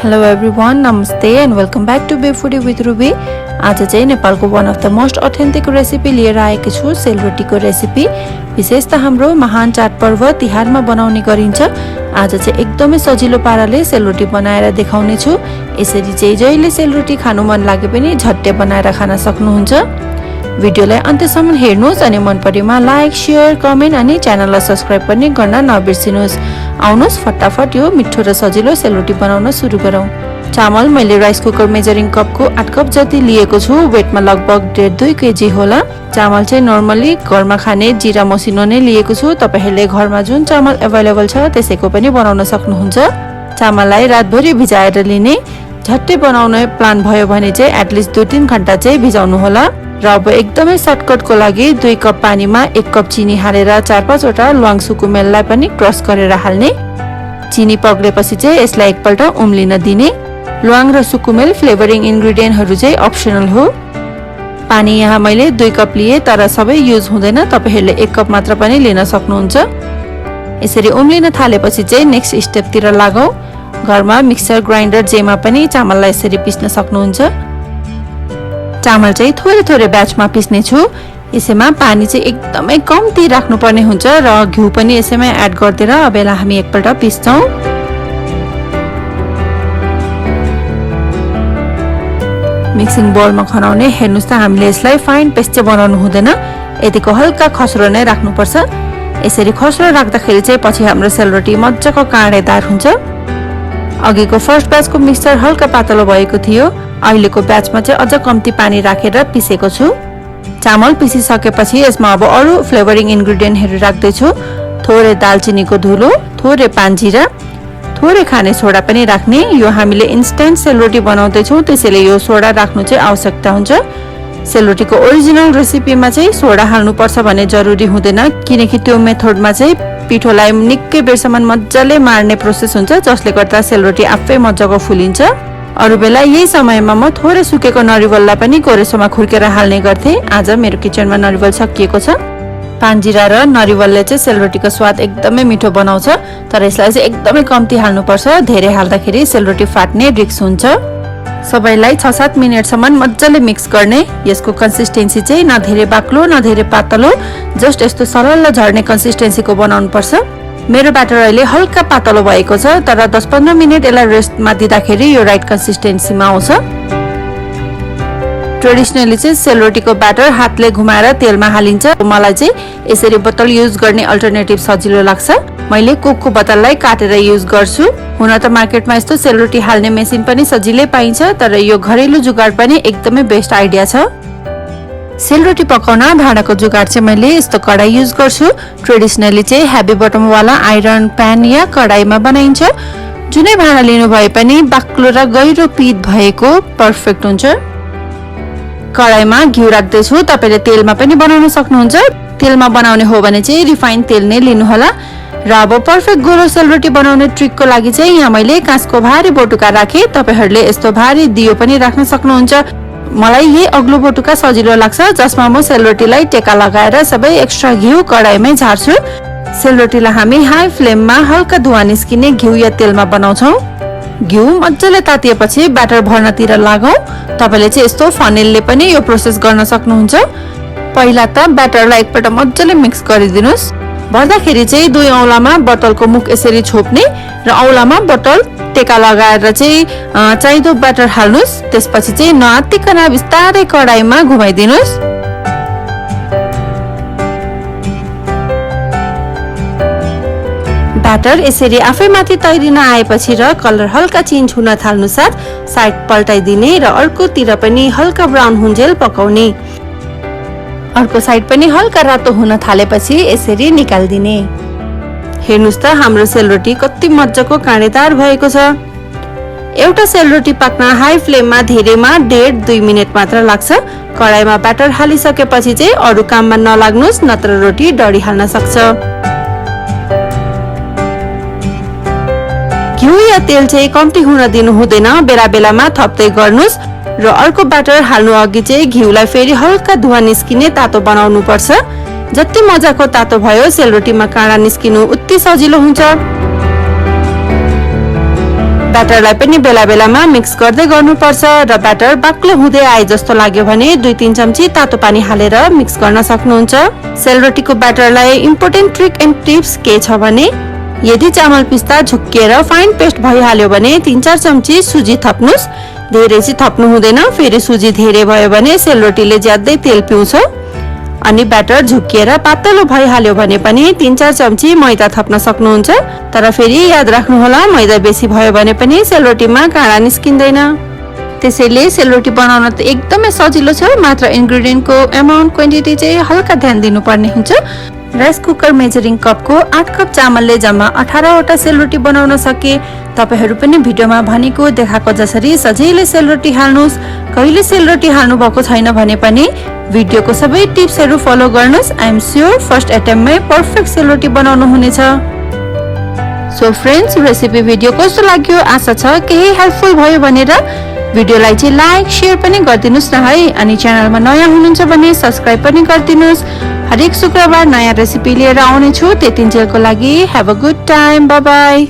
Hello everyone, Namaste and welcome back to Foodie with Ruby. आज चाहिँ नेपालको one of the most authentic recipe लिएर आएको छु, सेल रोटीको रेसिपी। विशेष त हाम्रो महान चाड पर्व तिहारमा बनाउने गरिन्छ। आज चाहिँ एकदमै सजिलो पाराले सेल रोटी बनाएर देखाउने छु। यसरी चाहिँ जहिले सेल रोटी खानु मन लागे पनि झट्टै बनाएर खान सक्नुहुन्छ। भिडियोलाई अन्त्यसम्म हेर्नुहोस् अनि मन परेमा लाइक, शेयर, कमेन्ट अनि च्यानललाई सब्स्क्राइब पनि गर्न नबिर्सिनुहोस्। आउनुहोस् फटाफट यो मिठो र सजिलो सेल रोटी बनाउन सुरु गरौँ। चामल मैले राइस कुकर मेजरिङ कपको 8 कप जति लिएको छु। वेटमा लगभग 1.5 केजी होला। चामल चाहिँ नर्मली घरमा खाने जिरा मसिनो नै लिएको छु। तपाईहरुले घरमा जुन चामल अवेलेबल छ त्यसैको पनि बनाउन सक्नुहुन्छ। चामललाई रातभरि भिजाएर लिने। झट्टै बनाउने प्लान भयो भने चाहिँ एटलिस्ट 2-3 घण्टा चाहिँ भिजाउनु होला। र अब एकदमै सर्टकटको लागि 2 कप पानीमा 1 कप चिनी हालेर 4-5 वटा ल्वाङ सुकुमेललाई पनि क्रस गरेर हाल्ने। चिनी पग्लेपछि चाहिँ यसलाई एकपल्ट उम्लिन दिने। ल्वाङ र सुकुमेल फ्लेभरिङ इन्ग्रेडिएन्टहरु चाहिँ अप्सनल हो। पानी यहाँ मैले 2 कप लिए तर सबै युज हुँदैन, तपाईहरुले 1 कप मात्र पनि लिन सक्नुहुन्छ। यसरी उम्लिन थालेपछि चाहिँ नेक्स्ट स्टेपतिर लागौं। घरमा मिक्सर ग्राइन्डर जेमा पनि चामललाई यसरी पिस्न सक्नुहुन्छ। चामल चाहिँ थोरै थोरै ब्याचमा पिस्ने छु। यसैमा पानी चाहिँ एकदमै कम्ती राख्नुपर्ने हुन्छ र घिउ पनि यसैमा एड गर्दिएर अब यसलाई हामी एकपल्ट पिस्छौं। मिक्सिङ बोलमा खनाउने। हेर्नुस् त हामीले यसलाई फाइन पेस्ट चाहिँ बनाउनु हुँदैन, यतिको हल्का खस्रो नै राख्नुपर्छ। यसरी खस्रो राख्दाखेरि चाहिँ पछि हाम्रो सेल रोटी मज्जाको काँडेदार हुन्छ। अघिको फर्स्ट ब्याचको मिक्सचर हल्का पातलो भएको थियो, अहिलेको ब्याचमा चाहिँ अझ कम्ती पानी राखेर पिसेको छु। चामल पिसिसकेपछि यसमा अब अरु फ्लेभरिङ इन्ग्रेडिएन्टहरु राख्दै छु। थोरै दालचिनीको धुलो, थोरै पानजिरा, थोरै खाने सोडा पनि राख्ने। यो हामीले इन्स्ट्यान्ट सेल रोटी बनाउँदै छौं, त्यसैले यो सोडा राख्नु चाहिँ आवश्यकता हुन्छ। सेल रोटीको ओरिजिनल रेसिपीमा चाहिँ सोडा हाल्नु पर्छ भन्ने जरुरी हुँदैन, किनकि त्यो मेथडमा चाहिँ पिठोलाई निकै बेरसम्म मज्जाले मार्ने प्रोसेस हुन्छ, जसले गर्दा सेल रोटी आफै मज्जाको फुलिन्छ। अरु बेला यही समयमा म थोरै सुकेको नरिवललाई पनि कोरेसोमा खुर्केर हाल्ने गर्थे। आज मेरो किचनमा नरिवल सकिएको छ। पानजिरा र नरिवलले चाहिँ सेल रोटीको स्वाद एकदमै मिठो बनाउँछ, तर यसलाई चाहिँ एकदमै कम्ती हाल्नुपर्छ। धेरै हाल्दाखेरि सेल रोटी फाट्ने रिस्क हुन्छ। सबैलाई 6-7 मिनेटसम्म मज्जाले मिक्स गर्ने। यसको कन्सिस्टेन्सी चाहिँ न धेरै बाक्लो न धेरै पातलो, जस्ट यस्तो सरल झर्ने कन्सिस्टेन्सीको बनाउनु पर्छ। मेरो ब्याटर अहिले हल्का पातलो भएको छ, तर 10-15 मिनेट यसलाई रेस्टमा दिँदाखेरि यो राइट कन्सिस्टेन्सीमा आउँछ। ट्रेडिसनली चाहिँ सेल रोटीको ब्याटर हातले घुमाएर तेलमा हालिन्छ। मलाई चाहिँ यसरी बोतल युज गर्ने अल्टरनेटिभ सजिलो लाग्छ। मैले कोकको बोतललाई काटेर युज गर्छु। हुन त मार्केटमा यस्तो सेल रोटी हाल्ने मेसिन पनि सजिलै पाइन्छ, तर यो घरेलु जुगाड पनि एकदमै बेस्ट आइडिया छ। सेल रोटी पकाउन भाँडाको जुगाड चाहिँ मैले यस्तो कडाई युज गर्छु। ट्रेडिसनली चाहिँ हेभी बटम वाला आइरन प्यान या कडाईमा बनाइन्छ। जुनै भाँडा लिनु भए पनि बाक्लो र गहिरो पिट भएको पर्फेक्ट हुन्छ। कडाईमा घिउ राख्दै छु। तपाईले तेलमा पनि बनाउन सक्नुहुन्छ। तेलमा बनाउने हो भने चाहिँ रिफाइन तेल नै लिनु होला। र अब पर्फेक्ट गोलो सेल रोटी बनाउने ट्रिकको लागि चाहिँ यहाँ मैले काँचको भारी बटुका राखे। तपाईहरुले यस्तो भारी दियो पनि राख्न सक्नुहुन्छ। मलाई यही अग्लो बटुका सजिलो लाग्छ, जसमा म सेल रोटीलाई टेका लगाएर सबै एक्स्ट्रा घिउ कडाईमै झार्छु। सेल रोटीलाई हामी हाई फ्लेममा हल्का धुवा निस्किने घिउ या तेलमा बनाउँछौं। घिउ मज्जाले तातिएपछि ब्याटर भर्नतिर लागौं। तपाईले चाहिँ यस्तो फनेलले पनि यो प्रोसेस गर्न सक्नुहुन्छ। पहिला त ब्याटरलाई एकपल्ट मज्जाले मिक्स गरिदिनुस्। भर्दाखेरि चाहिँ 2 औँलामा बोतलको मुख यसरी छोप्ने र औँलामा बोतल टेका लगाएर चाहिँ चाहिदो ब्याटर हाल्नुस्। त्यसपछि चाहिँ नआत्तिकन बिस्तारै कडाईमा घुमाइदिनुस्। ब्याटर यसरी आफै माथि तैरिन आएपछि र कलर हल्का चेन्ज हुन थाल्नु साथ साइड पल्टाइदिने र अर्कोतिर पनि हल्का ब्राउन हुन्जेल पकाउने। अर्को साइड पनि हल्का रातो हुन थालेपछि यसरी निकाल्दिने। हेर्नुस् त हाम्रो सेल रोटी कति मज्जाको काँडेदार भएको छ। एउटा सेल रोटी पाक्न हाई फ्लेममा धेरैमा 1.5-2 मिनेट मात्र लाग्छ। कडाईमा ब्याटर हालिसकेपछि चाहिँ अरु काममा नलाग्नुस्, नत्र रोटी डढिहाल्न सक्छ। घिउ या तेल चाहिँ कम्ती हुन दिनु हुँदैन, बेला बेलामा थप्दै गर्नुस्। र अर्को ब्याटर हाल्नु अघि चाहिँ घिउलाई फेरि हल्का धुवा निस्किने तातो बनाउनु पर्छ। जति मजाको तातो भयो सेल रोटीमा काँडा निस्किनु उति सजिलो हुन्छ। ब्याटरलाई पनि बेला बेलामा मिक्स गर्दै गर्नुपर्छ र ब्याटर बाक्लो हुँदै आए जस्तो लाग्यो भने 2-3 चम्ची तातो पानी हालेर मिक्स गर्न सक्नुहुन्छ। सेलरोटीको ब्याटरलाई इम्पोर्टेन्ट ट्रिक एन्ड टिप्स के छ भने यदि चामल पिस्ता झुक्किएर फाइन पेस्ट भइहाल्यो भने 3-4 चम्ची सुजी थप्नुस्। धेरै चाहिँ थप्नु हुँदैन, फेरि सुजी धेरै भयो भने सेलरोटीले ज्यादै तेल पिउँछ। अनि ब्याटर झुक्किएर पातलो भइहाल्यो भने पनि 3-4 चम्ची मैदा थप्न सक्नुहुन्छ। तर फेरि याद राख्नुहोला, मैदा बेसी भयो भने पनि सेलरोटीमा काँडा निस्किँदैन। त्यसैले सेलरोटी बनाउन त एकदमै सजिलो छ, मात्र इन्ग्रेडियन्टको अमाउन्ट क्वान्टिटी चाहिँ हल्का ध्यान दिनुपर्ने हुन्छ। राइस कुकर मेजरिङ कपको 8 कप चामलले जम्मा 18 वटा सेलरोटी बनाउन सके। तपाईहरु पनि भिडियोमा भनेको देखाएको जसरी सजिलै सेलरोटी हाल्नुस्। कहिले सेलरोटी हाल्नु भएको छैन भने पनि भिडियोको सबै टिप्सहरु फलो गर्नुस्। आई एम स्योर फर्स्ट अटेम्पमै परफेक्ट सेलरोटी बनाउनु हुनेछ। सो फ्रेन्ड्स, रेसिपी भिडियो कस्तो लाग्यो? आशा छ केही हेल्पफुल भयो भनेर। भिडियोलाई चाहिँ लाइक शेयर पनि गरिदिनुस् न है। अनि च्यानलमा नयाँ हुनुहुन्छ भने सब्स्क्राइब पनि गरिदिनुस्। हरेक शुक्रबार नयाँ रेसिपी लिएर आउने छु। त्यतिन्जेलको लागि have a good time. Bye bye.